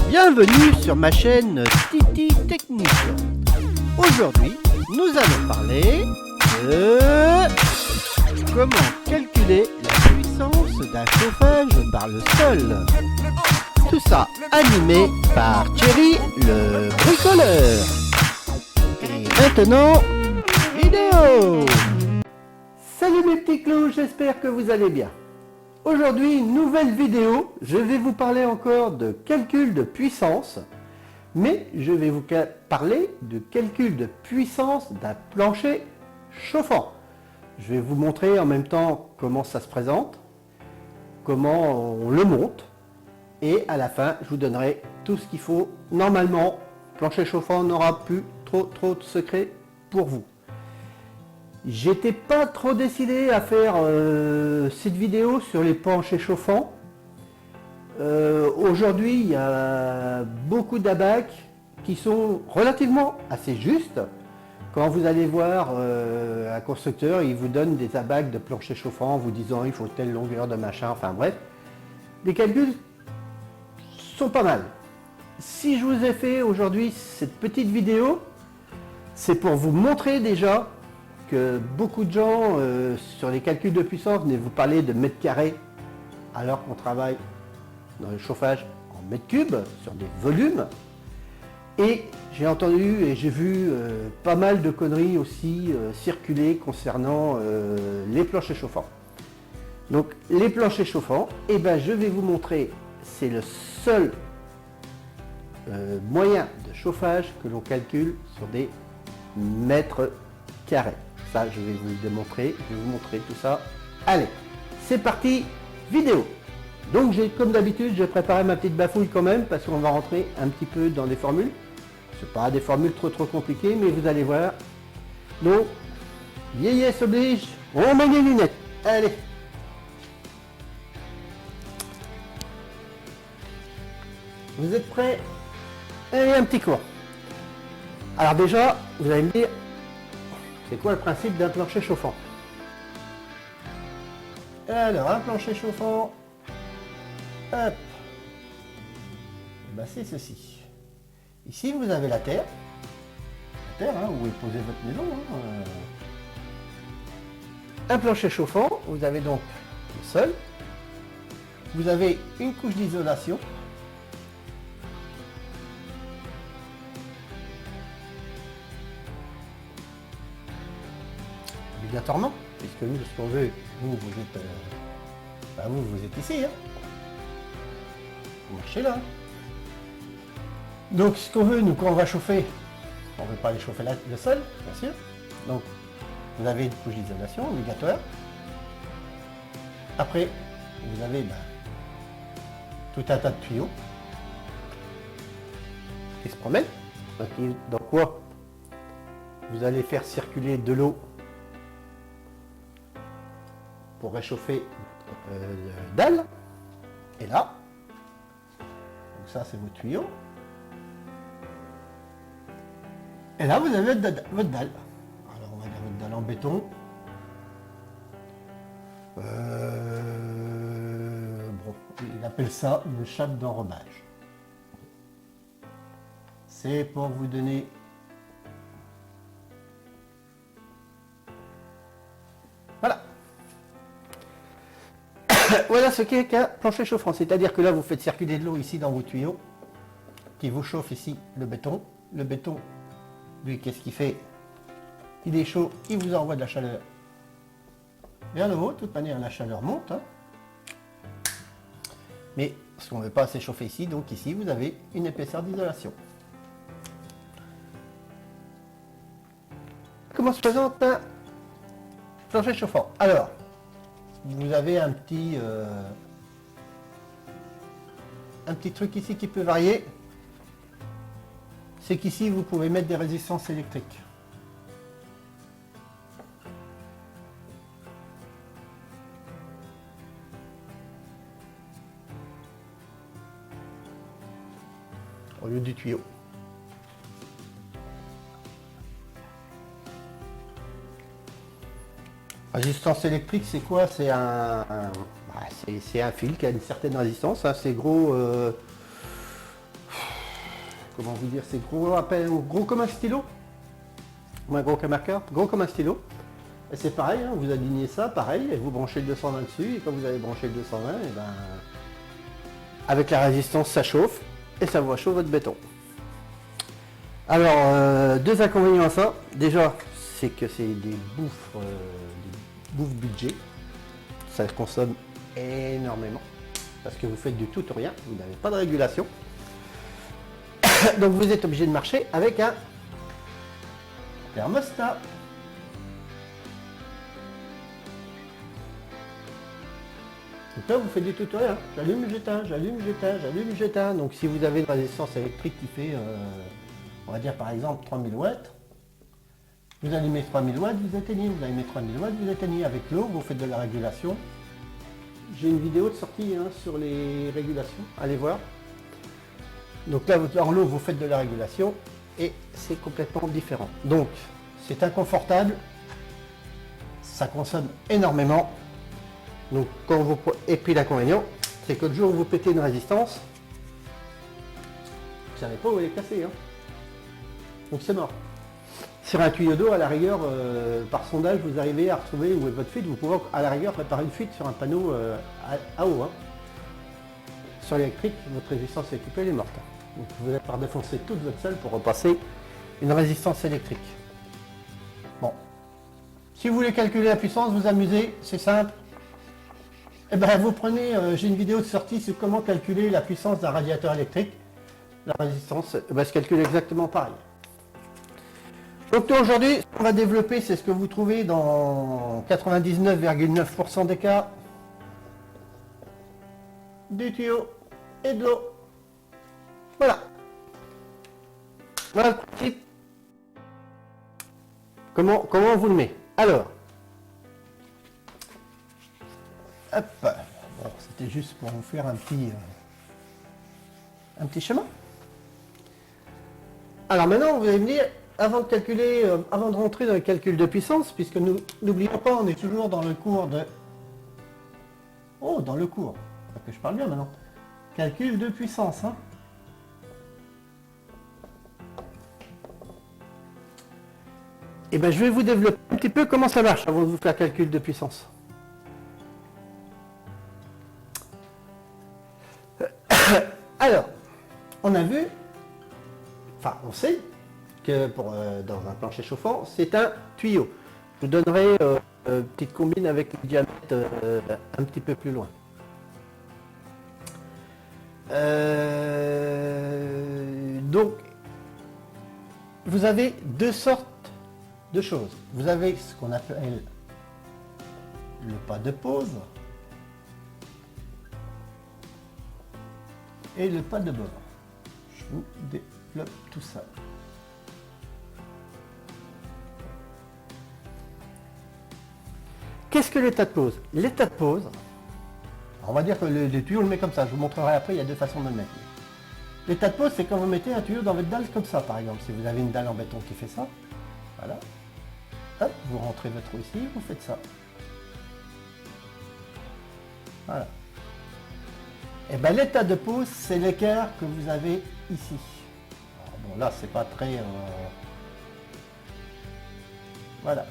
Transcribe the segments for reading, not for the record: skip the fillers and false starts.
Bienvenue sur ma chaîne Titi Technique. Aujourd'hui, nous allons parler de comment calculer la puissance d'un chauffage par le sol. Tout ça animé par Thierry le bricoleur. Et maintenant, vidéo. Salut mes petits clous, j'espère que vous allez bien. Aujourd'hui, une nouvelle vidéo, je vais vous parler encore de calcul de puissance, mais je vais vous parler de calcul de puissance d'un plancher chauffant. Je vais vous montrer en même temps comment ça se présente, comment on le monte, et à la fin, je vous donnerai tout ce qu'il faut. Normalement, plancher chauffant n'aura plus trop de secrets pour vous. J'étais pas trop décidé à faire cette vidéo sur les planchers chauffants. Aujourd'hui, il y a beaucoup d'abacs qui sont relativement assez justes. Quand vous allez voir un constructeur, il vous donne des abacs de plancher chauffant en vous disant il faut telle longueur de machin, enfin bref. Les calculs sont pas mal. Si je vous ai fait aujourd'hui cette petite vidéo, c'est pour vous montrer déjà que beaucoup de gens sur les calculs de puissance venaient vous parler de mètres carrés alors qu'on travaille dans le chauffage en mètres cubes sur des volumes. Et j'ai entendu et j'ai vu pas mal de conneries aussi circuler concernant les planchers chauffants. Donc les planchers chauffants, eh ben, je vais vous montrer, c'est le seul moyen de chauffage que l'on calcule sur des mètres carrés. Ça, je vais vous le démontrer, je vais vous montrer tout ça. Allez, c'est parti, vidéo. Donc, comme d'habitude, j'ai préparé ma petite bafouille quand même, parce qu'on va rentrer un petit peu dans des formules. C'est pas des formules trop compliquées, mais vous allez voir. Donc, vieillesse oblige, on met les lunettes. Allez. Vous êtes prêts? Allez, un petit cours. Alors déjà, vous allez me dire, c'est quoi le principe d'un plancher chauffant? Alors, un plancher chauffant, hop, ben, c'est ceci. Ici, vous avez la terre, hein, où est posée votre maison. Hein. Un plancher chauffant, vous avez donc le sol, vous avez une couche d'isolation, obligatoirement, puisque nous, ce qu'on veut, vous êtes ici, hein. Vous marchez là. Donc, ce qu'on veut, nous, quand on va chauffer, on ne veut pas aller chauffer le sol, bien sûr. Donc, vous avez une couche d'isolation obligatoire. Après, vous avez tout un tas de tuyaux qui se promènent. Dans quoi vous allez faire circuler de l'eau pour réchauffer dalle. Et là, donc ça c'est vos tuyaux. Et là vous avez votre dalle. Alors on va dire votre dalle en béton. Bon, il appelle ça une chape d'enrobage. C'est pour vous donner voilà. Voilà ce qu'est qu'un plancher chauffant, c'est-à-dire que là vous faites circuler de l'eau ici dans vos tuyaux qui vous chauffe ici le béton. Le béton, lui, qu'est-ce qu'il fait? Il est chaud, il vous envoie de la chaleur vers le haut. De toute manière, la chaleur monte. Hein. Mais ce qu'on ne veut pas s'échauffer ici, donc ici vous avez une épaisseur d'isolation. Comment se présente un plancher chauffant? Alors, vous avez un petit truc ici qui peut varier. C'est qu'ici, vous pouvez mettre des résistances électriques. Au lieu du tuyau. Résistance électrique, c'est quoi? C'est c'est un fil qui a une certaine résistance. Hein, c'est gros, comment vous dire, c'est gros, gros comme un stylo, moins gros qu'un marqueur, gros comme un stylo. Et c'est pareil, hein, vous alignez ça, pareil, et vous branchez le 220 dessus, et quand vous avez branché le 220, et ben, avec la résistance, ça chauffe, et ça vous chauffe votre béton. Alors, deux inconvénients à ça. Déjà, c'est que c'est des bouffes budget. Ça consomme énormément, parce que vous faites du tout ou rien, vous n'avez pas de régulation. Donc vous êtes obligé de marcher avec un thermostat. Donc là vous faites du tout ou rien. J'allume, j'éteins, j'allume, j'éteins, j'allume, j'éteins. Donc si vous avez une résistance électrique qui fait, on va dire par exemple 3000 watts, vous allumez 3000 watts, vous éteignez, vous allumez 3000 watts, vous éteignez. Avec l'eau, vous faites de la régulation. J'ai une vidéo de sortie hein, sur les régulations, allez voir. Donc là, en l'eau, vous faites de la régulation et c'est complètement différent. Donc, c'est inconfortable, ça consomme énormément. Donc, quand vous... Et puis l'inconvénient, c'est que le jour où vous pétez une résistance, vous ne savez pas où elle est placée. Hein. Donc c'est mort. Sur un tuyau d'eau, à la rigueur, par sondage, vous arrivez à retrouver où est votre fuite. Vous pouvez à la rigueur préparer une fuite sur un panneau à eau. Hein. Sur l'électrique, votre résistance électrique elle est morte. Donc vous allez par défoncer toute votre salle pour repasser une résistance électrique. Bon. Si vous voulez calculer la puissance, vous amusez, c'est simple. Eh ben, vous prenez, j'ai une vidéo de sortie sur comment calculer la puissance d'un radiateur électrique. La résistance va se calculer exactement pareil. Donc aujourd'hui, ce qu'on va développer, c'est ce que vous trouvez dans 99,9% des cas. Du tuyau et de l'eau. Voilà. Voilà le principe. Comment on vous le met? Alors, hop. Bon, c'était juste pour vous faire un petit schéma. Alors maintenant, vous allez me dire, avant de calculer, avant de rentrer dans le calcul de puissance, puisque nous n'oublions pas, on est toujours dans le cours de... Oh, dans le cours. Que je parle bien maintenant. Calcul de puissance. Hein. Et bien, je vais vous développer un petit peu comment ça marche avant de vous faire calcul de puissance. Alors, on a vu, enfin, on sait que dans un plancher chauffant, c'est un tuyau. Je vous donnerai une petite combine avec le diamètre un petit peu plus loin. Donc, vous avez deux sortes de choses. Vous avez ce qu'on appelle le pas de pause et le pas de bord. Je vous développe tout ça. Qu'est-ce que l'état de pause? L'état de pause, on va dire que le tuyau, on le met comme ça. Je vous montrerai après, il y a deux façons de le mettre. L'état de pause, c'est quand vous mettez un tuyau dans votre dalle comme ça, par exemple. Si vous avez une dalle en béton qui fait ça, voilà. Hop, vous rentrez votre trou ici, vous faites ça. Voilà. Et bien l'état de pause, c'est l'écart que vous avez ici. Alors, bon, là, c'est pas très... Voilà.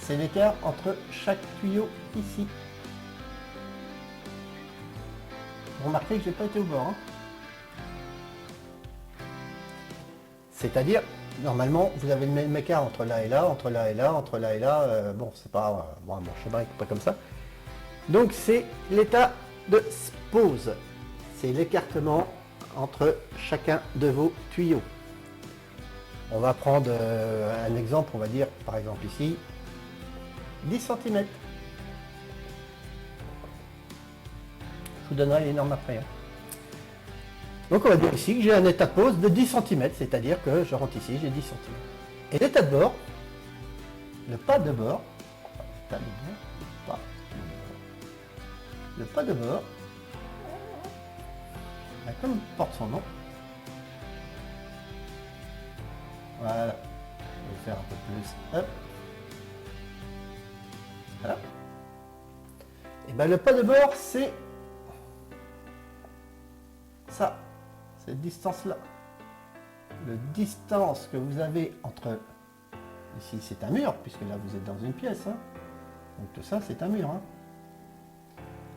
C'est l'écart entre chaque tuyau ici. Vous remarquez que j'ai pas été au bord. Hein. C'est-à-dire, normalement, vous avez le même écart entre là et là, entre là et là, entre là et là. Bon, c'est pas... bon, mon schéma n'est pas comme ça. Donc, c'est l'état de pause. C'est l'écartement entre chacun de vos tuyaux. On va prendre un exemple, on va dire, par exemple ici, 10 cm. Je vous donnerai les normes après. Hein. Donc on va dire ici que j'ai un état de pause de 10 cm, c'est-à-dire que je rentre ici, j'ai 10 cm. Et l'état de bord, le pas de bord, le pas de bord, comme porte son nom, voilà, je vais faire un peu plus, hop, voilà. Et bien le pas de bord, c'est ça, cette distance-là. la distance que vous avez entre, ici c'est un mur, puisque là vous êtes dans une pièce, hein. Donc tout ça c'est un mur, hein.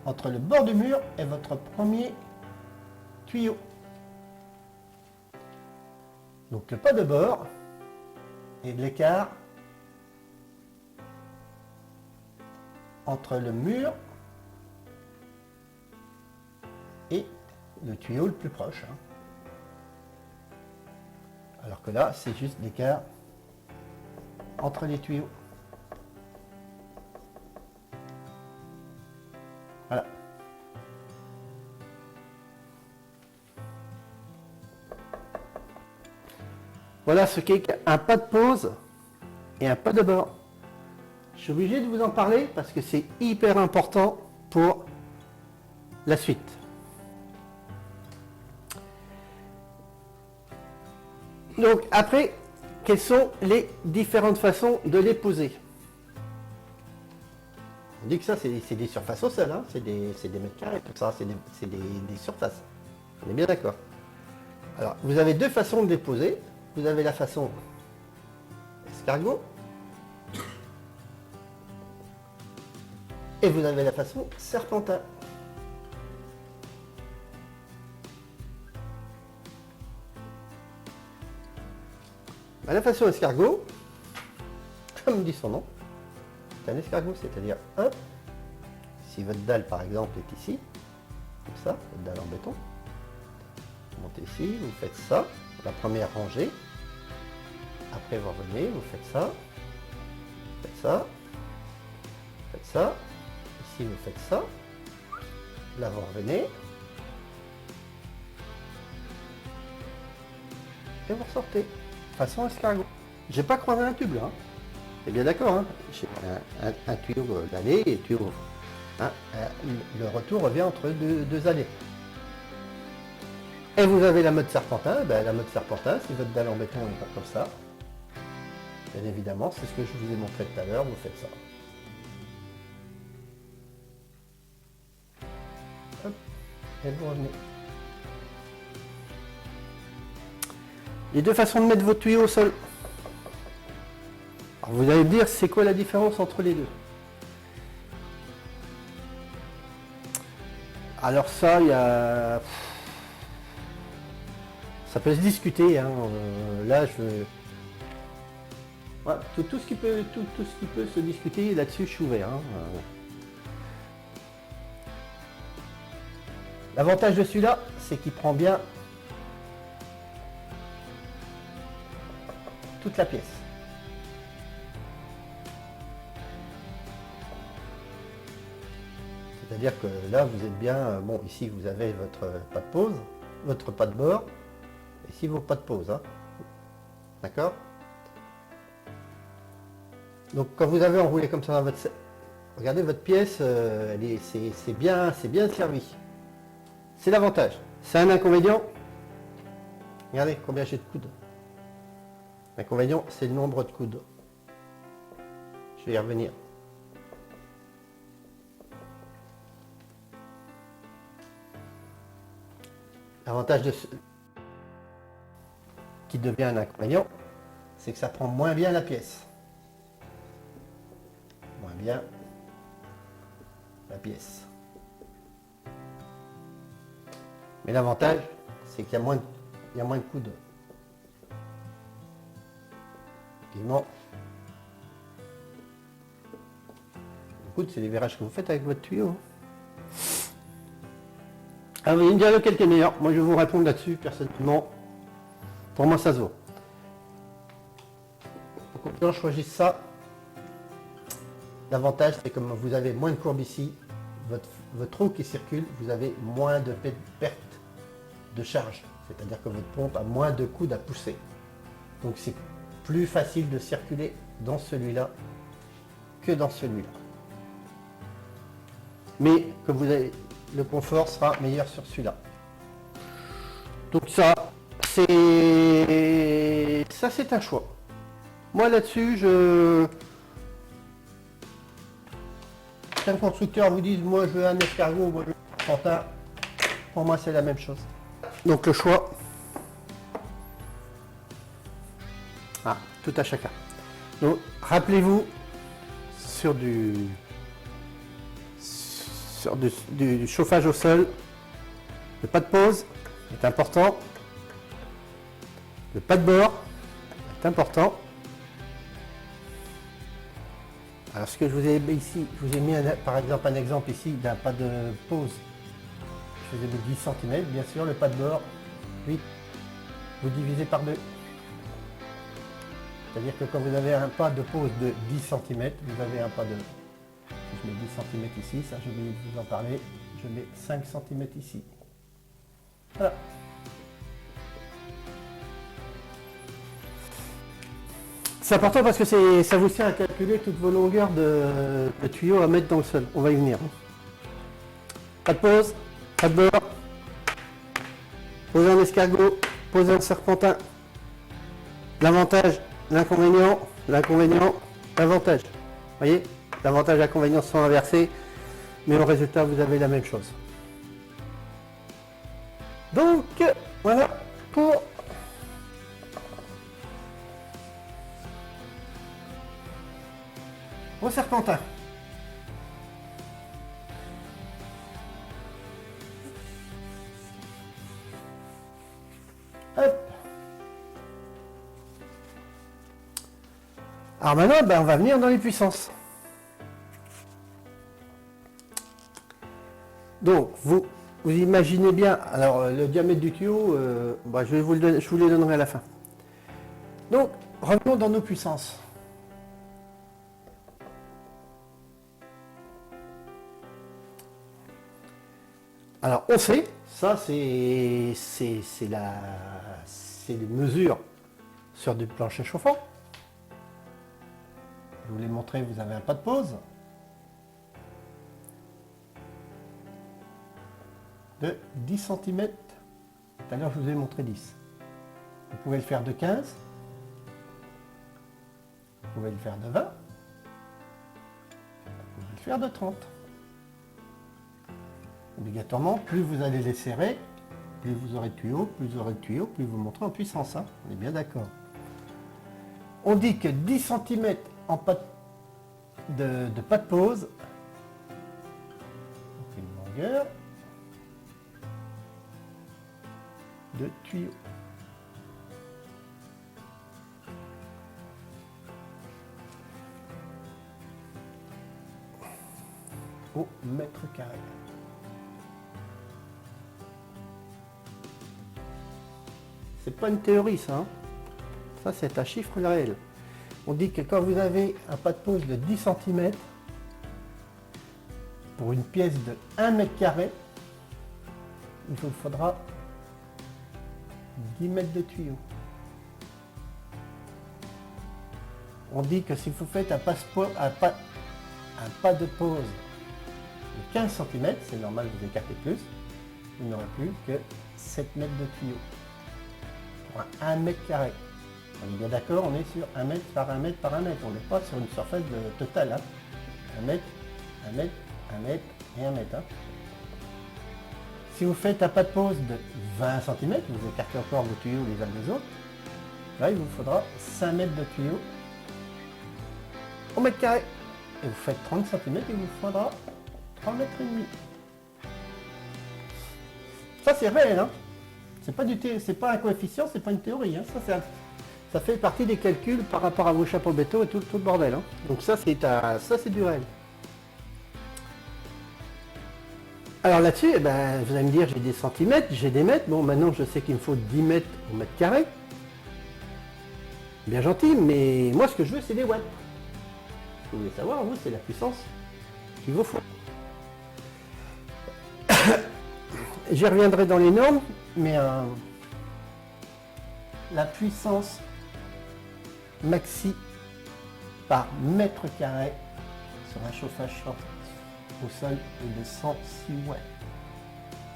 Entre le bord du mur et votre premier tuyau. Donc le pas de bord et de l'écart entre le mur et le tuyau le plus proche, hein. Alors que là, c'est juste l'écart entre les tuyaux. Voilà. Voilà ce qu'est un pas de pause et un pas de bord. Je suis obligé de vous en parler parce que c'est hyper important pour la suite. Donc après, quelles sont les différentes façons de les poser? On dit que ça, c'est des surfaces au sol, hein. C'est des mètres carrés, tout ça, c'est des surfaces. On est bien d'accord. Alors, vous avez deux façons de les poser. Vous avez la façon escargot et vous avez la façon serpentin. La façon escargot, comme dit son nom, c'est un escargot, c'est-à-dire si votre dalle par exemple est ici, comme ça, votre dalle en béton, vous montez ici, vous faites ça, la première rangée, après vous revenez, vous faites ça, faites ça, faites ça, ici vous faites ça, là vous revenez, et vous ressortez. Façon escargot. J'ai pas croisé un tube là. Hein. C'est bien d'accord. Hein. J'ai un tuyau d'aller et tuyau. Hein. Le retour revient entre deux allées. Et vous avez la mode serpentin. Ben, la mode serpentin, si votre dalle en béton n'est pas comme ça, bien évidemment, c'est ce que je vous ai montré tout à l'heure, vous faites ça. Hop. Et vous revenez. Les deux façons de mettre vos tuyaux au sol. Alors vous allez me dire, c'est quoi la différence entre les deux? Alors ça, il y a... Ça peut se discuter. Hein. Là, voilà, tout ce qui peut se discuter, là-dessus, je suis ouvert. Hein. L'avantage de celui-là, c'est qu'il prend bien toute la pièce. C'est-à-dire que là, vous êtes bien... Bon, ici, vous avez votre pas de pause, votre pas de bord, et ici, vos pas de pause. Hein. D'accord? Donc, quand vous avez enroulé comme ça dans votre... Regardez, votre pièce, c'est bien servi. C'est l'avantage. C'est un inconvénient. Regardez combien j'ai de coudes. L'inconvénient, c'est le nombre de coudes. Je vais y revenir. L'avantage de ce qui devient un inconvénient, c'est que ça prend moins bien la pièce. Moins bien la pièce. Mais l'avantage, c'est qu'il y a moins de coudes. Effectivement. Le coude, c'est les virages que vous faites avec votre tuyau. Alors, vous allez me dire lequel est meilleur. Moi, je vais vous répondre là-dessus, personnellement. Pour moi, ça se vaut. Pour que les gens choisissent ça, l'avantage, c'est comme vous avez moins de courbes ici, votre eau qui circule, vous avez moins de perte de charge. C'est-à-dire que votre pompe a moins de coudes à pousser. Donc, c'est plus facile de circuler dans celui-là que dans celui-là. Mais que vous avez, le confort sera meilleur sur celui-là. Donc ça, c'est un choix. Moi là-dessus, qu'un constructeur vous dise, moi je veux un escargot, moi je veux un serpentin, pour moi c'est la même chose. Donc le choix Ah, tout à chacun. Donc, rappelez-vous, sur du chauffage au sol, le pas de pause est important. Le pas de bord est important. Alors ce que je vous ai ici, je vous ai mis par exemple un exemple ici d'un pas de pause. Je faisais de 10 cm, bien sûr, le pas de bord, 8, vous divisez par 2. C'est-à-dire que quand vous avez un pas de pause de 10 cm, vous avez un pas de... Si je mets 10 cm ici, ça j'ai oublié de vous en parler, je mets 5 cm ici. Voilà. C'est important parce que ça vous sert à calculer toutes vos longueurs de tuyaux à mettre dans le sol. On va y venir. Pas de pause, pas de bord. Poser un escargot, poser un serpentin. L'avantage, l'inconvénient, l'inconvénient, l'avantage. Vous voyez, l'avantage et l'inconvénient sont inversés, mais au résultat, vous avez la même chose. Donc, voilà pour au serpentin. Hop. Alors maintenant, on va venir dans les puissances. Donc, vous imaginez bien, alors le diamètre du tuyau, je vous les donnerai à la fin. Donc, revenons dans nos puissances. Alors, on sait, ça c'est des mesures sur du plancher chauffant. Je vous l'ai montré, vous avez un pas de pause de 10 cm. Tout à l'heure, je vous ai montré 10. Vous pouvez le faire de 15. Vous pouvez le faire de 20. Vous pouvez le faire de 30. Obligatoirement, plus vous allez les serrer, plus vous aurez de tuyaux, plus vous aurez de tuyaux, plus vous monterez en puissance. Hein. On est bien d'accord. On dit que 10 cm en pas de pas de pause, donc une longueur de tuyau. Au mètre carré. C'est pas une théorie ça, hein. Ça c'est un chiffre réel. On dit que quand vous avez un pas de pause de 10 cm pour une pièce de 1 mètre carré, il vous faudra 10 mètres de tuyau. On dit que si vous faites un pas de pause de 15 cm, c'est normal, vous écartez plus, vous n'aurez plus que 7 mètres de tuyau. Pour un 1 mètre carré. On est bien d'accord, on est sur 1 mètre par 1 mètre par 1 mètre. On n'est pas sur une surface totale. Hein. 1 mètre, 1 mètre, 1 mètre et 1 mètre. Hein. Si vous faites un pas de pause de 20 cm, vous écartez encore vos tuyaux les uns des autres, là il vous faudra 5 mètres de tuyau au mètre carré. Et vous faites 30 cm, il vous faudra 3 mètres et demi. Ça c'est réel, hein. C'est pas un coefficient, c'est pas une théorie. Hein. Ça fait partie des calculs par rapport à vos chapeaux béton et tout le bordel. Hein. Donc ça c'est du réel. Alors là-dessus, vous allez me dire, j'ai des centimètres, j'ai des mètres. Bon, maintenant je sais qu'il me faut 10 mètres au mètre carré. Bien gentil, mais moi ce que je veux, c'est des watts. Ce que vous voulez savoir, vous, c'est la puissance qu'il vous faut. J'y reviendrai dans les normes, mais la puissance maxi par mètre carré sur un chauffage au sol est de 106 watts.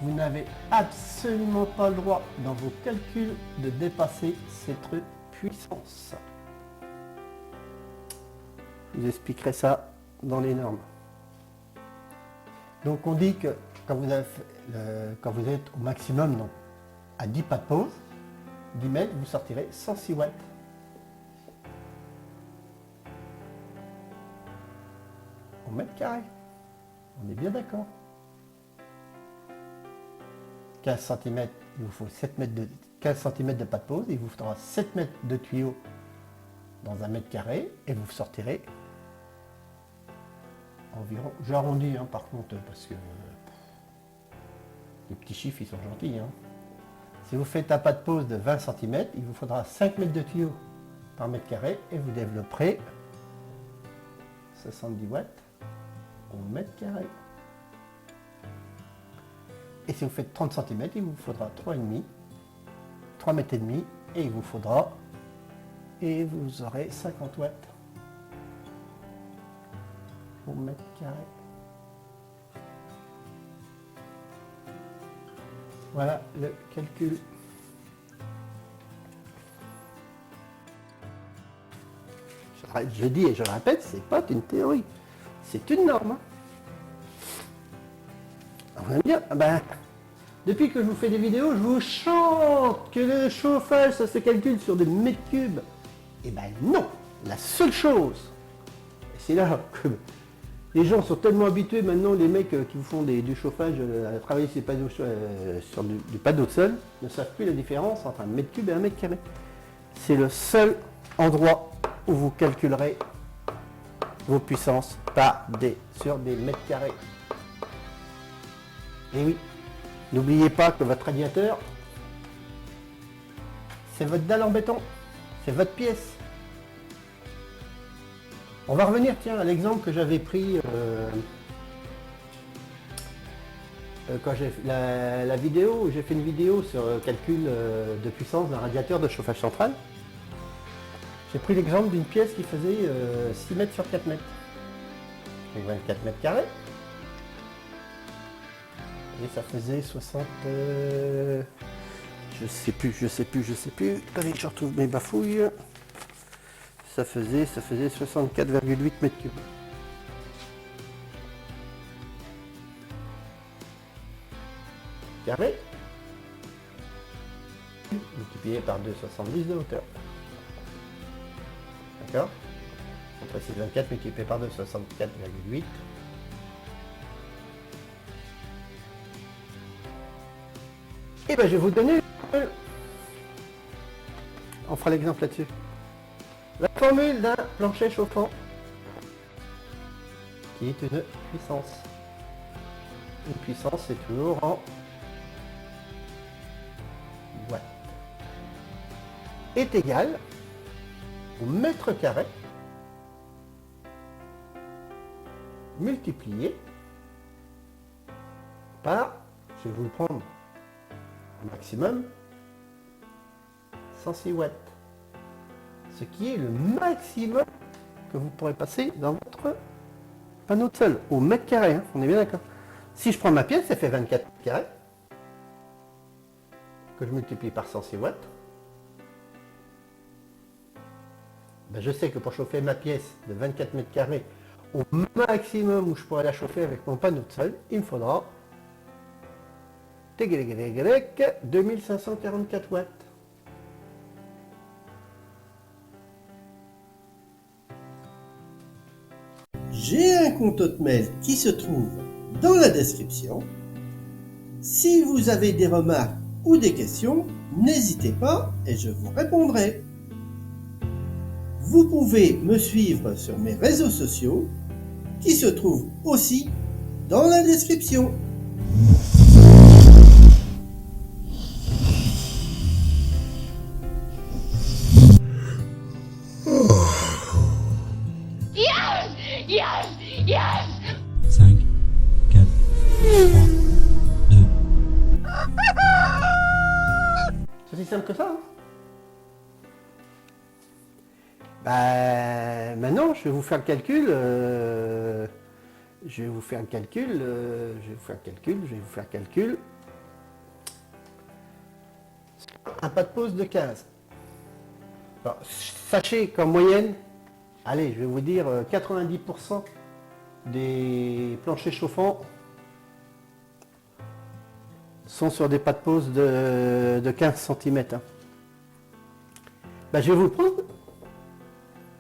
Vous n'avez absolument pas le droit dans vos calculs de dépasser cette puissance. Je vous expliquerai ça dans les normes. Donc on dit que quand vous êtes au maximum, donc à 10 pas de pause, 10 mètres, vous sortirez 106 watts. au mètre carré. On est bien d'accord. 15 cm, il vous faut 15 cm de pas de pose, il vous faudra 7 mètres de tuyau dans un mètre carré et vous sortirez environ, j'arrondis hein, par contre parce que les petits chiffres ils sont gentils. Hein. Si vous faites un pas de pose de 20 cm, il vous faudra 5 mètres de tuyau par mètre carré et vous développerez 70 watts au mètre carré. Et si vous faites 30 cm, il vous faudra 3 mètres et demi et il vous faudra et vous aurez 50 watts au mètre carré. Voilà le calcul. Je dis et je le répète, c'est pas une théorie, c'est une norme. On aime bien. Ben, depuis que je vous fais des vidéos, je vous chante que le chauffage, ça se calcule sur des mètres cubes. Et ben non, la seule chose, et c'est là que les gens sont tellement habitués maintenant, les mecs qui vous font du chauffage, à travailler sur du panneau de sol, ne savent plus la différence entre un mètre cube et un mètre carré. C'est le seul endroit où vous calculerez vos puissances sur des mètres carrés. Et oui, n'oubliez pas que votre radiateur, c'est votre dalle en béton, c'est votre pièce. On va revenir tiens à l'exemple que j'avais pris quand j'ai fait la vidéo, où j'ai fait une vidéo sur le calcul de puissance d'un radiateur de chauffage central. J'ai pris l'exemple d'une pièce qui faisait 6 mètres sur 4 mètres. Donc 24 mètres carrés. Et ça faisait 60... je sais plus. Allez, je retrouve mes bafouilles. Ça faisait 64,8 mètres cubes. Carré. Multiplié par 2,70 de hauteur. D'accord? On précise 24 multiplié par 2, 64,8. Et ben je vais vous donner... On fera l'exemple là-dessus. La formule d'un plancher chauffant, qui est une puissance. Une puissance, c'est toujours en watts. Est égal au mètre carré multiplié par, je vais vous le prendre au maximum, 106 watts. Ce qui est le maximum que vous pourrez passer dans votre panneau de sol, au mètre carré, hein, on est bien d'accord. Si je prends ma pièce, ça fait 24 mètres carrés, que je multiplie par 106 watts. Ben, je sais que pour chauffer ma pièce de 24 mètres carrés, au maximum où je pourrais la chauffer avec mon panneau de sol, il me faudra 2544 watts. J'ai un compte Hotmail qui se trouve dans la description. Si vous avez des remarques ou des questions, n'hésitez pas et je vous répondrai. Vous pouvez me suivre sur mes réseaux sociaux qui se trouvent aussi dans la description. Yes! Yes! 5, 4, 3, 2. C'est aussi simple que ça. Hein. Bah, maintenant, je vais vous faire le calcul. Je vais vous faire le calcul. Un pas de pause de 15. Alors, sachez qu'en moyenne, allez, je vais vous dire 90% des planchers chauffants sont sur des pas de pause de 15 cm. Hein. Ben, je vais vous prendre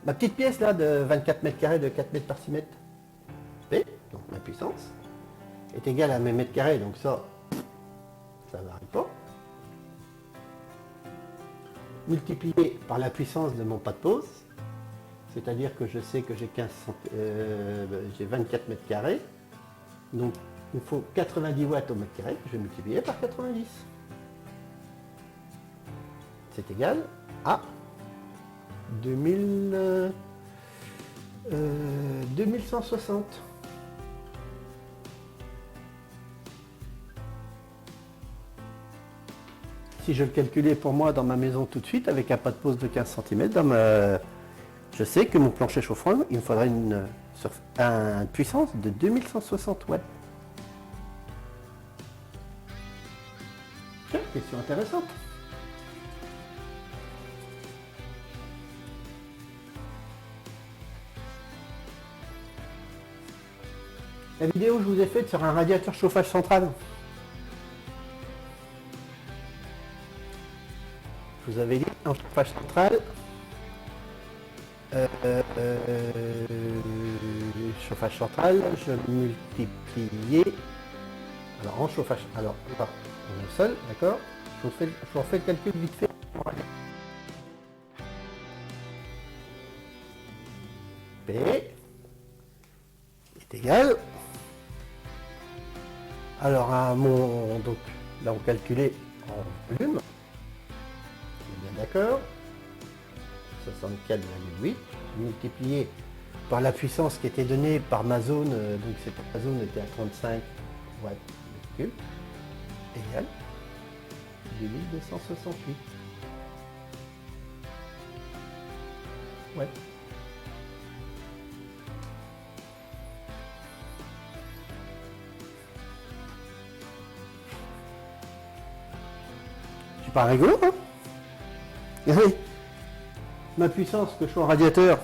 ma petite pièce là de 24 mètres carrés de 4 mètres par 6 mètres. donc ma puissance, est égale à mes mètres carrés, donc ça ne varie pas, multiplié par la puissance de mon pas de pause, c'est-à-dire que je sais que j'ai 24 mètres carrés, donc il me faut 90 watts au mètre carré, je vais multiplier par 90. C'est égal à 2160. Si je le calculais pour moi dans ma maison tout de suite, avec un pas de pause de 15 cm, je sais que mon plancher chauffant, il me faudrait une puissance de 2160 watts. Tiens, question intéressante. La vidéo que je vous ai faite sur un radiateur chauffage central. Je vous avais dit en chauffage central, chauffage central, je multipliais, alors en chauffage, alors là, on est au sol, d'accord, je vous refais le calcul vite fait. P est égal, alors à mon, donc là on calculait en volume, bien d'accord, 64,8 multiplié par la puissance qui était donnée par ma zone, donc cette zone était à 35 watts mètre cube, égale 2268. Ouais. C'est pas rigolo, hein? Regardez, ma puissance que je suis en radiateur,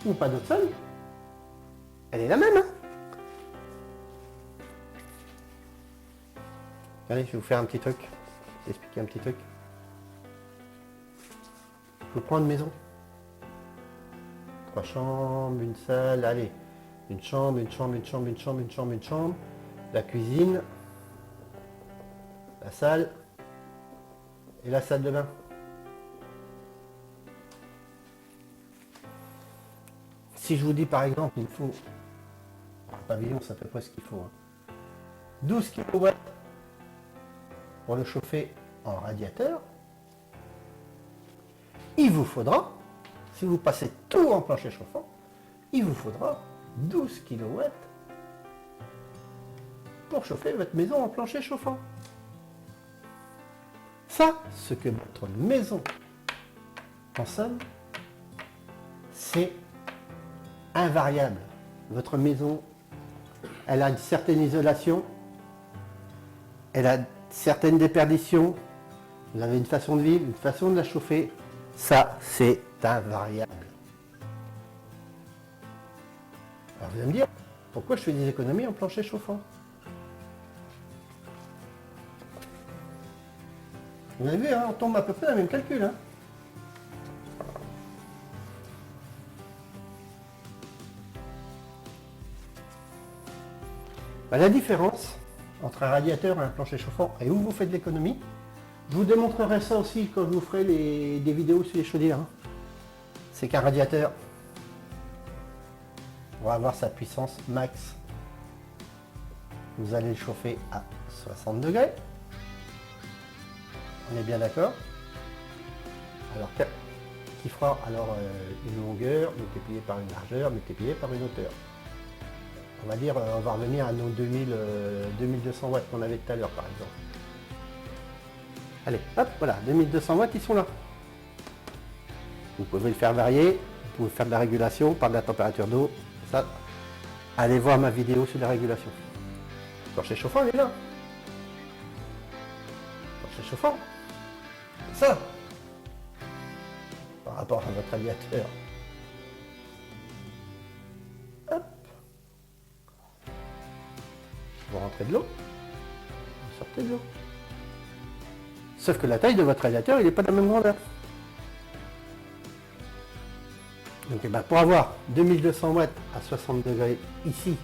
ou pas d'autre sol, elle est la même. Hein. Allez, je vais vous faire un petit truc, expliquer un petit truc. Je prends une maison. 3 chambres, une salle, allez, une chambre, une chambre, une chambre, une chambre, une chambre, une chambre, la cuisine, la salle et la salle de bain. Si je vous dis par exemple, il faut, un pavillon, ça fait pas ce qu'il faut, hein. 12 kW pour le chauffer en radiateur, il vous faudra, si vous passez tout en plancher chauffant, il vous faudra 12 kW pour chauffer votre maison en plancher chauffant. Ça, ce que votre maison consomme, c'est invariable. Votre maison, elle a une certaine isolation, elle a certaines déperditions, vous avez une façon de vivre, une façon de la chauffer, ça c'est invariable. Alors vous allez me dire, pourquoi je fais des économies en plancher chauffant? Vous avez vu, hein, on tombe à peu près dans le même calcul. Hein. Bah, la différence entre un radiateur et un plancher chauffant et où vous faites de l'économie, je vous démontrerai ça aussi quand je vous ferai des vidéos sur les chaudières. Hein. C'est qu'un radiateur, on va avoir sa puissance max. Vous allez le chauffer à 60 degrés. On est bien d'accord? Alors, qui fera alors une longueur multipliée par une largeur multipliée par une hauteur. On va dire, on va revenir à nos 2200 watts qu'on avait tout à l'heure par exemple. Allez, hop, voilà, 2200 watts, ils sont là. Vous pouvez le faire varier, vous pouvez faire de la régulation par de la température d'eau. Ça, allez voir ma vidéo sur la régulation. Le plancher chauffant, il est là. Le plancher chauffant. Ça, par rapport à votre radiateur. Hop. Vous rentrez de l'eau, vous sortez de l'eau. Sauf que la taille de votre radiateur, il n'est pas de la même grandeur. Donc pour avoir 2200 watts à 60 degrés ici,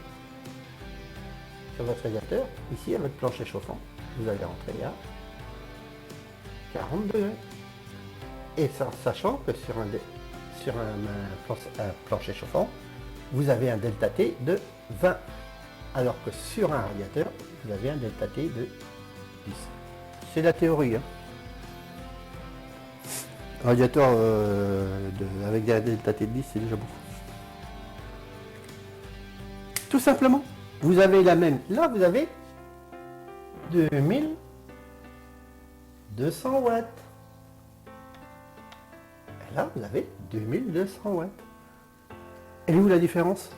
sur votre radiateur, ici à votre plancher chauffant, vous allez rentrer à 40 degrés. Et sachant que sur un plancher chauffant, vous avez un delta T de 20, alors que sur un radiateur, vous avez un delta T de 10. C'est la théorie. Hein. Un radiateur avec un delta T de 10, c'est déjà beaucoup. Tout simplement, vous avez la même. Là, vous avez 2200 watts. Et là, vous avez 2200 watts. Et où la différence?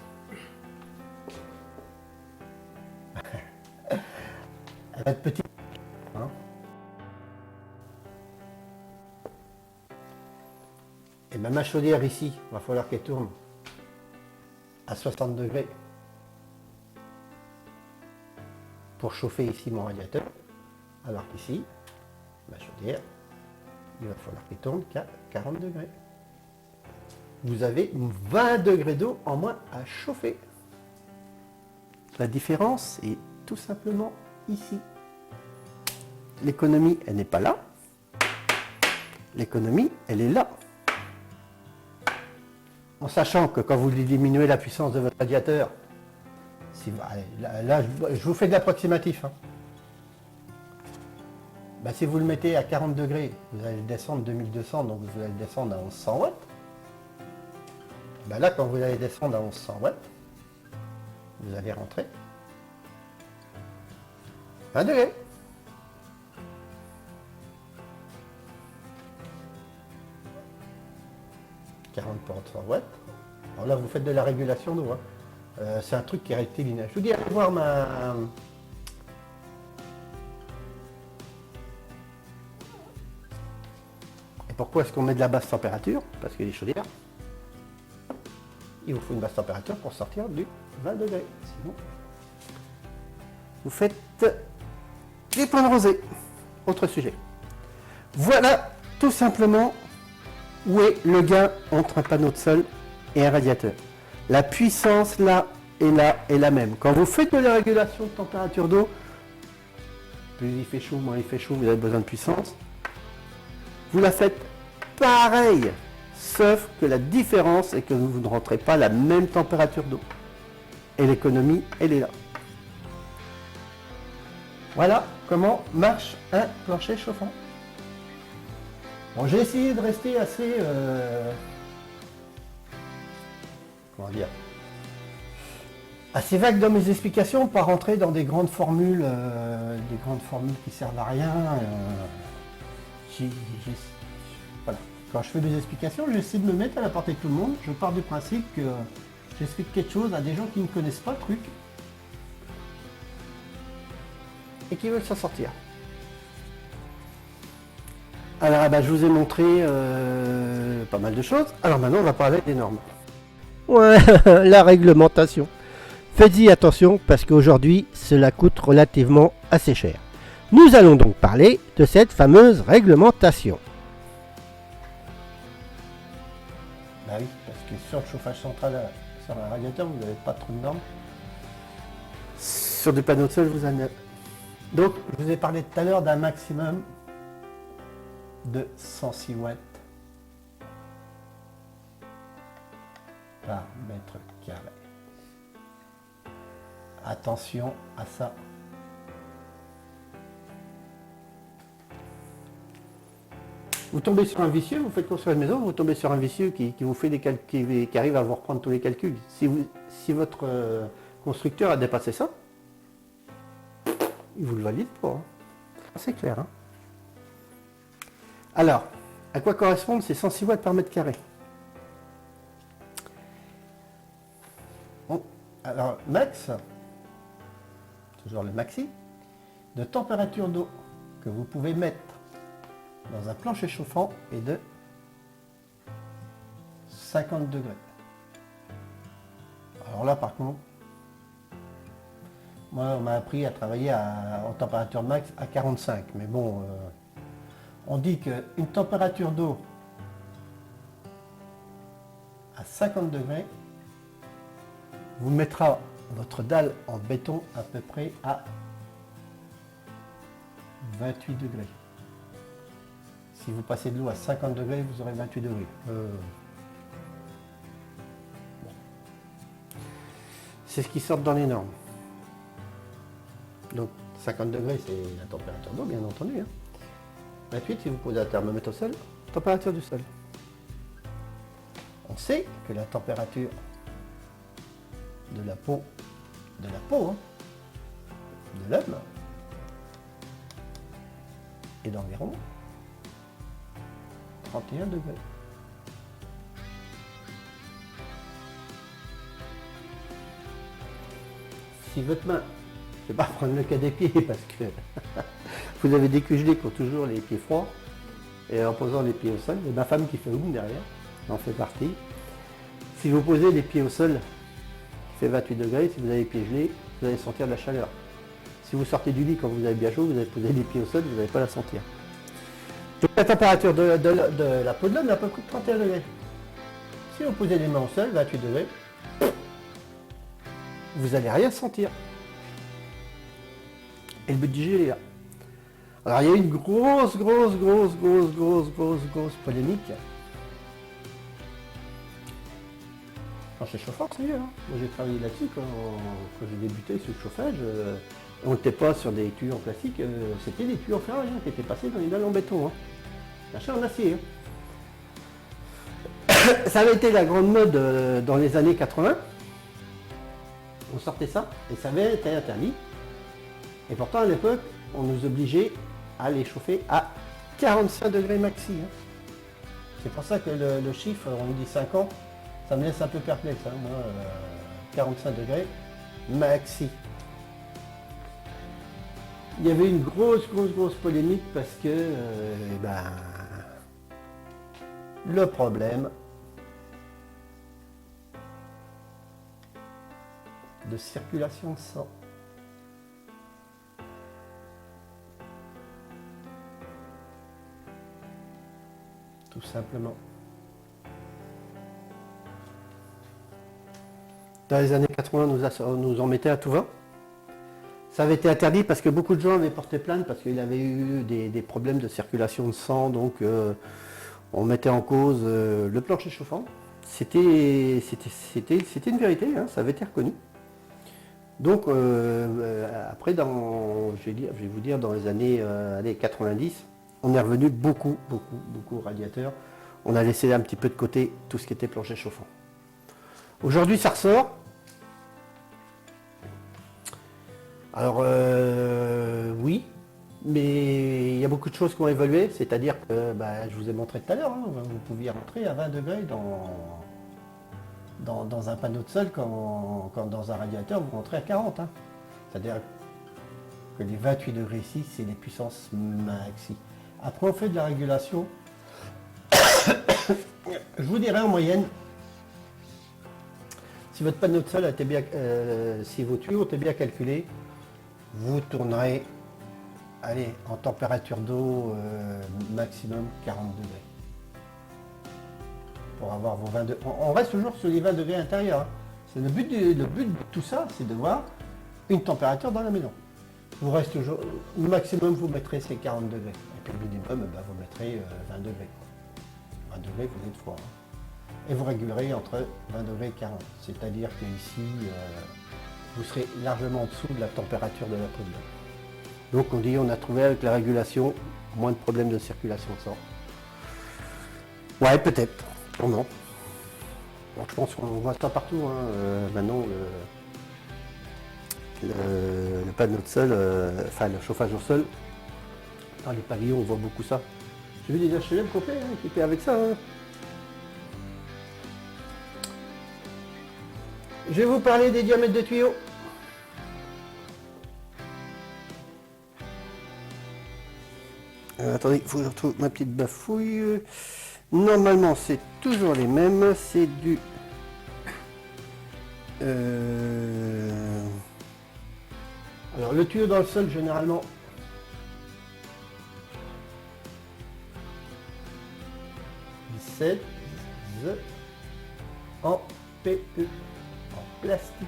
Elle va être petite. Hein, et ma chaudière ici, il va falloir qu'elle tourne à 60 degrés pour chauffer ici mon radiateur. Alors qu'ici, ma chaudière, il va falloir qu'elle tourne qu'à 40 degrés. Vous avez 20 degrés d'eau en moins à chauffer. La différence est tout simplement ici. L'économie, elle n'est pas là. L'économie, elle est là. En sachant que quand vous diminuez la puissance de votre radiateur, si, là, je vous fais de l'approximatif. Hein. Ben, si vous le mettez à 40 degrés, vous allez descendre 2200, donc vous allez descendre à 1100 watts. Ben là, quand vous allez descendre à 1100 watts, vous allez rentrer 20 degrés. Pour 100 watts. Alors là, vous faites de la régulation d'eau. Hein. C'est un truc qui est rectiligne. Je vous dis, allez voir ma... Et pourquoi est-ce qu'on met de la basse température? Parce que les chaudières, il vous faut une basse température pour sortir du 20 degrés. Sinon, vous faites des points de rosée. Autre sujet. Voilà tout simplement où est le gain entre un panneau de sol et un radiateur. La puissance là est la même. Quand vous faites de la régulation de température d'eau, plus il fait chaud, moins il fait chaud, vous avez besoin de puissance. Vous la faites pareil, sauf que la différence est que vous ne rentrez pas la même température d'eau. Et l'économie, elle est là. Voilà comment marche un plancher chauffant. Bon, j'ai essayé de rester assez, comment dire, assez vague dans mes explications, pas rentrer dans des grandes formules qui servent à rien. Voilà. Quand je fais des explications, j'essaie de me mettre à la portée de tout le monde. Je pars du principe que j'explique quelque chose à des gens qui ne connaissent pas le truc et qui veulent s'en sortir. Alors je vous ai montré pas mal de choses. Alors maintenant on va parler des normes. Ouais, la réglementation. Faites-y attention parce qu'aujourd'hui cela coûte relativement assez cher. Nous allons donc parler de cette fameuse réglementation. Bah oui, parce que sur le chauffage central, sur un radiateur, vous n'avez pas trop de normes. Sur des panneaux de sol, vous en avez. Donc, je vous ai parlé tout à l'heure d'un maximum de 106 watts par mètre carré. Attention à ça. Vous tombez sur un vicieux, vous faites construire une maison, vous tombez sur un vicieux qui vous fait des calculs, qui arrive à vous reprendre tous les calculs. Si votre constructeur a dépassé ça, il vous le valide pas. Hein. C'est clair. Hein. Alors, à quoi correspondent ces 106 watts par mètre carré? Bon, alors, max, toujours le maxi, de température d'eau que vous pouvez mettre dans un plancher chauffant est de 50 degrés. Alors là, par contre, moi, on m'a appris à travailler en température max à 45. Mais bon, on dit qu'une température d'eau à 50 degrés vous mettra votre dalle en béton à peu près à 28 degrés. Si vous passez de l'eau à 50 degrés, vous aurez 28 degrés. Bon. C'est ce qui sort dans les normes. Donc 50 degrés, c'est la température d'eau, bien entendu. 28, si vous posez un thermomètre au sol, température du sol. On sait que la température de la peau, de l'homme, est d'environ 31 degrés. Si votre main, je ne vais pas prendre le cas des pieds parce que vous avez des cugelés qui ont toujours les pieds froids, et en posant les pieds au sol, il y a ma femme qui fait derrière, en fait partie. Si vous posez les pieds au sol, il fait 28 degrés, si vous avez les pieds gelés, vous allez sentir de la chaleur. Si vous sortez du lit quand vous avez bien chaud, vous allez poser les pieds au sol, vous n'allez pas la sentir. Donc la température de la peau de l'homme est à peu près de 31 degrés. Si vous posez les mains au sol, 28 degrés, vous n'allez rien sentir. Et le but du jeu est là. Alors il y a eu une grosse polémique. Plancher chauffant, c'est mieux. Moi j'ai travaillé là-dessus quand j'ai débuté sur le chauffage. On n'était pas sur des tuyaux en plastique, c'était des tuyaux en fer qui étaient passés dans les dalles en béton. Machin en acier. Ça avait été la grande mode dans les années 80. On sortait ça et ça avait été interdit. Et pourtant à l'époque, on nous obligeait à les chauffer à 45 degrés maxi. C'est pour ça que le chiffre, on me dit 50, ça me laisse un peu perplexe. Moi, 45 degrés maxi. Il y avait une grosse polémique parce que le problème de circulation de sang. Tout simplement. Dans les années 80, nous en mettait à tout va. Ça avait été interdit parce que beaucoup de gens avaient porté plainte parce qu'il avait eu des problèmes de circulation de sang, donc on mettait en cause le plancher chauffant. C'était une vérité, ça avait été reconnu. Donc après, je vais vous dire, dans les années 90, on est revenu beaucoup au radiateur. On a laissé un petit peu de côté tout ce qui était plancher chauffant. Aujourd'hui, ça ressort. Alors oui, mais il y a beaucoup de choses qui ont évolué, c'est-à-dire que je vous ai montré tout à l'heure, vous pouviez rentrer à 20 degrés dans un panneau de sol quand dans un radiateur vous rentrez à 40. C'est-à-dire que les 28 degrés ici, c'est les puissances maxi. Après on fait de la régulation. Je vous dirais en moyenne, si votre panneau de sol a été bien, si vos tuyaux ont été bien calculés, vous tournerez, allez, en température d'eau maximum 40 degrés. Pour avoir vos 20 degrés. On reste toujours sur les 20 degrés intérieurs. C'est le but de tout ça, c'est de voir une température dans la maison. Vous restez toujours, le maximum vous mettrez c'est 40 degrés. Et puis le minimum, vous mettrez 20 degrés. 20 degrés, vous êtes froid. Et vous régulerez entre 20 degrés et 40. C'est-à-dire qu'ici, vous serez largement en dessous de la température de la peau de l'homme. Donc on dit, on a trouvé avec la régulation moins de problèmes de circulation de sang. Ouais, peut-être. Oh non. Bon, je pense qu'on voit ça partout. Maintenant, le panneau de sol, le chauffage au sol, dans les pavillons, on voit beaucoup ça. J'ai vu des HLM complets équipés avec ça. Je vais vous parler des diamètres de tuyaux. Attendez, il faut que je retrouve ma petite bafouille. Normalement, c'est toujours les mêmes. C'est du... Alors, le tuyau dans le sol, généralement... en PE, en plastique.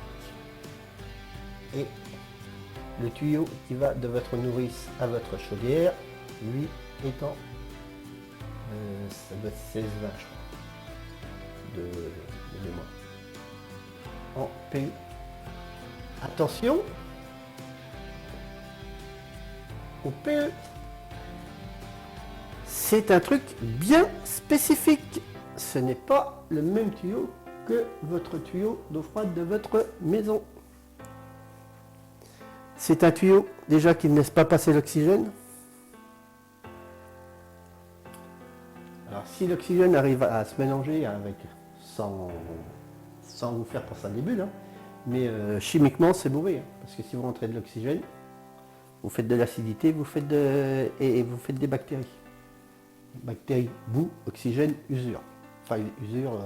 Et le tuyau qui va de votre nourrice à votre chaudière, lui étant, ça doit être 16-20 je crois, de mémoire. En PE. Attention au PE. C'est un truc bien spécifique. Ce n'est pas le même tuyau que votre tuyau d'eau froide de votre maison. C'est un tuyau déjà qui ne laisse pas passer l'oxygène. Alors si l'oxygène arrive à se mélanger avec, sans vous faire penser à des bulles, hein, mais chimiquement c'est mauvais, hein, parce que si vous rentrez de l'oxygène, vous faites de l'acidité, et vous faites des bactéries. Bactéries, boue, oxygène, usure. Enfin usure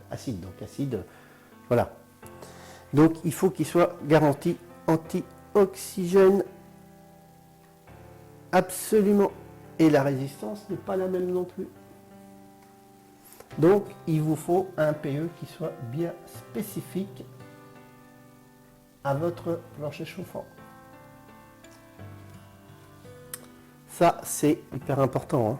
acide, donc acide, voilà. Donc il faut qu'il soit garanti anti-oxygène absolument. Et la résistance n'est pas la même non plus. Donc il vous faut un PE qui soit bien spécifique à votre plancher chauffant. Ça c'est hyper important, hein.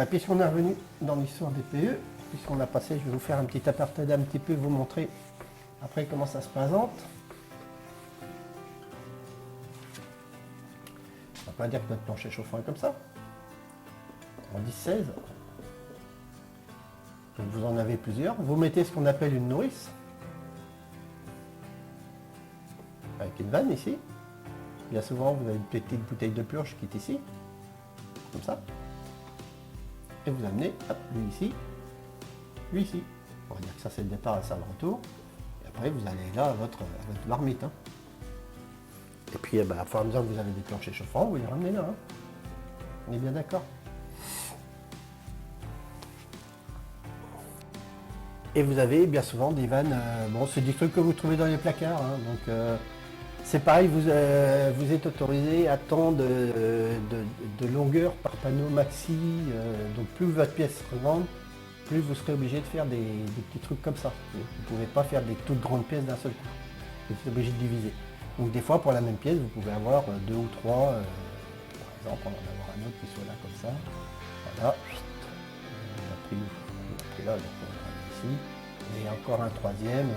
Puisqu'on est revenu dans l'histoire des PE, puisqu'on a passé, je vais vous faire un petit aparté d'un petit peu, vous montrer après comment ça se présente. On va pas dire que notre plancher chauffant est comme ça. En 10-16. Donc vous en avez plusieurs. Vous mettez ce qu'on appelle une nourrice. Avec une vanne ici. Bien souvent vous avez une petite bouteille de purge qui est ici. Comme ça. Et vous amenez, hop, lui ici, lui ici. On va dire que ça c'est le départ et ça le retour. Et après vous allez là à votre marmite, hein. Et puis à fur et à mesure que vous avez des planchers chauffants, vous les ramenez là, hein. On est bien d'accord. Et vous avez bien souvent des vannes, bon c'est des trucs que vous trouvez dans les placards, hein, donc c'est pareil, vous êtes autorisé à tant de longueur par panneau maxi, donc plus votre pièce se revende, plus vous serez obligé de faire des petits trucs comme ça. Vous ne pouvez pas faire des toutes grandes pièces d'un seul coup, vous êtes obligé de diviser. Donc des fois pour la même pièce, vous pouvez avoir deux ou trois, par exemple on va en avoir un autre qui soit là comme ça, voilà, on a pris là, donc on va ici, et encore un troisième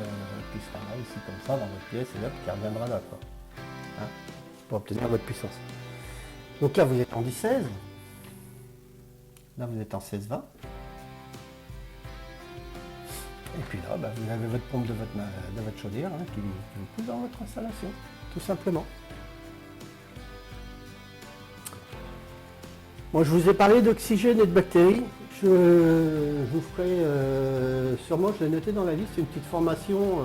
qui sera là ici comme ça dans votre pièce et là qui reviendra là, quoi. Hein, pour obtenir votre puissance. Donc là vous êtes en 10-16, là vous êtes en 16-20, et puis là vous avez votre pompe de votre chaudière, hein, qui vous pousse dans votre installation, tout simplement. Moi je vous ai parlé d'oxygène et de bactéries. Je vous ferai sûrement, je l'ai noté dans la liste, une petite formation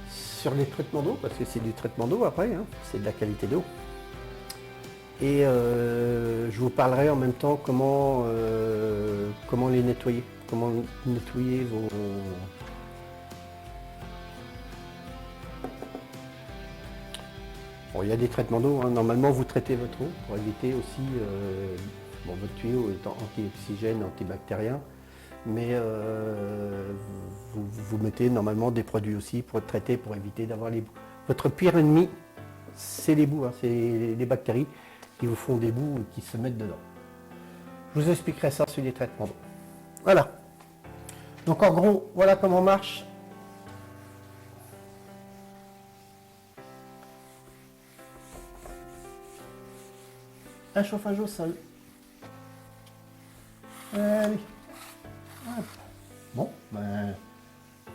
sur les traitements d'eau, parce que c'est du traitement d'eau après, hein, c'est de la qualité d'eau. Et je vous parlerai en même temps comment les nettoyer, comment nettoyer vos... Bon, il y a des traitements d'eau, hein. Normalement vous traitez votre eau pour éviter aussi, bon, votre tuyau étant anti-oxygène, antibactérien, mais vous mettez normalement des produits aussi pour traiter, pour éviter d'avoir les boues. Votre pire ennemi, c'est les boues, hein, c'est les bactéries qui vous font des boues et qui se mettent dedans. Je vous expliquerai ça sur les traitements d'eau. Voilà. Donc en gros, voilà comment marche. Un chauffage au sol. Allez. Hop. Bon,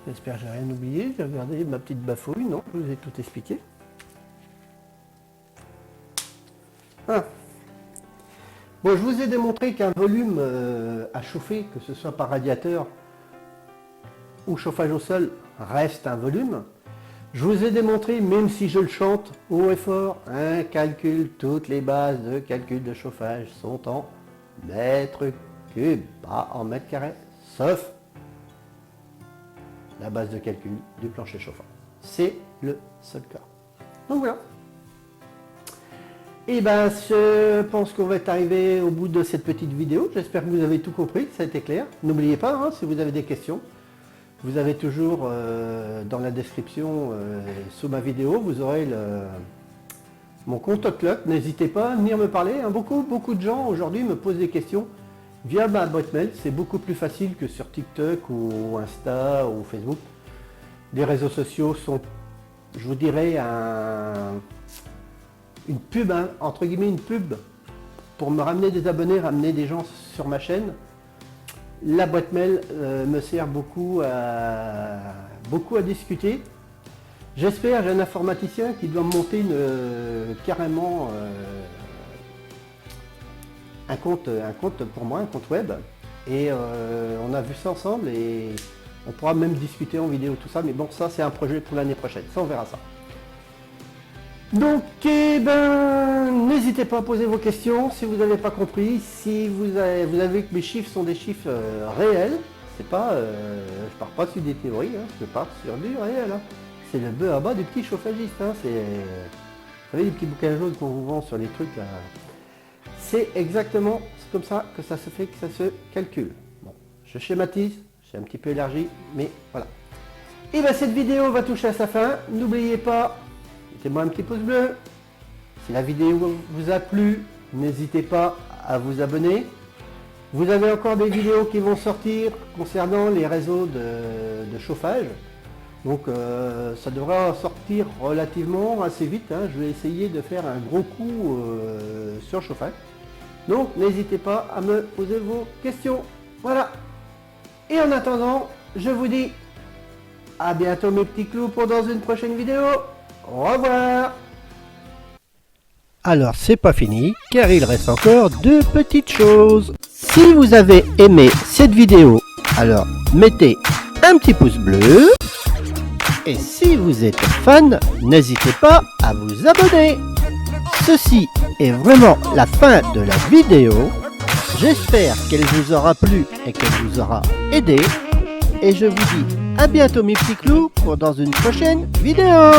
j'espère que j'ai rien oublié. J'ai regardé ma petite bafouille. Non, je vous ai tout expliqué. Ah. Bon, je vous ai démontré qu'un volume à chauffer, que ce soit par radiateur ou chauffage au sol, reste un volume. Je vous ai démontré, même si je le chante haut et fort, un calcul, toutes les bases de calcul de chauffage sont en mètres cubes, pas en mètres carrés, sauf la base de calcul du plancher chauffant. C'est le seul cas. Donc voilà. Et ben, je pense qu'on va être arrivé au bout de cette petite vidéo. J'espère que vous avez tout compris, que ça a été clair. N'oubliez pas, hein, si vous avez des questions, vous avez toujours dans la description sous ma vidéo, vous aurez mon compte Outlook. N'hésitez pas à venir me parler. Hein. Beaucoup de gens aujourd'hui me posent des questions via ma boîte mail. C'est beaucoup plus facile que sur TikTok ou Insta ou Facebook. Les réseaux sociaux sont, je vous dirais, une pub, hein, entre guillemets une pub, pour me ramener des abonnés, ramener des gens sur ma chaîne. La boîte mail me sert beaucoup à discuter. J'espère, j'ai un informaticien qui doit me monter carrément un compte pour moi, un compte web. Et on a vu ça ensemble et on pourra même discuter en vidéo tout ça. Mais bon, ça c'est un projet pour l'année prochaine, ça on verra ça. Donc, eh ben, n'hésitez pas à poser vos questions si vous n'avez pas compris. Si vous avez que mes chiffres sont des chiffres réels, c'est pas, je pars pas sur des théories, hein, je pars sur du réel. Hein. C'est le bas à bas du petit chauffagiste. Hein, c'est, vous savez, les petits bouquins jaunes qu'on vous vend sur les trucs là. C'est exactement comme ça que ça se fait, que ça se calcule. Bon, je schématise, j'ai un petit peu élargi, mais voilà. Et bien cette vidéo va toucher à sa fin. N'oubliez pas, mettez-moi un petit pouce bleu. Si la vidéo vous a plu, n'hésitez pas à vous abonner. Vous avez encore des vidéos qui vont sortir concernant les réseaux de chauffage. Donc ça devra sortir relativement assez vite. Hein. Je vais essayer de faire un gros coup sur le chauffage. Donc n'hésitez pas à me poser vos questions. Voilà. Et en attendant, je vous dis à bientôt mes petits clous pour dans une prochaine vidéo. Au revoir. Alors c'est pas fini, car il reste encore deux petites choses. Si vous avez aimé cette vidéo, alors mettez un petit pouce bleu. Et si vous êtes fan, n'hésitez pas à vous abonner. Ceci est vraiment la fin de la vidéo. J'espère qu'elle vous aura plu et qu'elle vous aura aidé. Et je vous dis à bientôt mes petits clous pour dans une prochaine vidéo.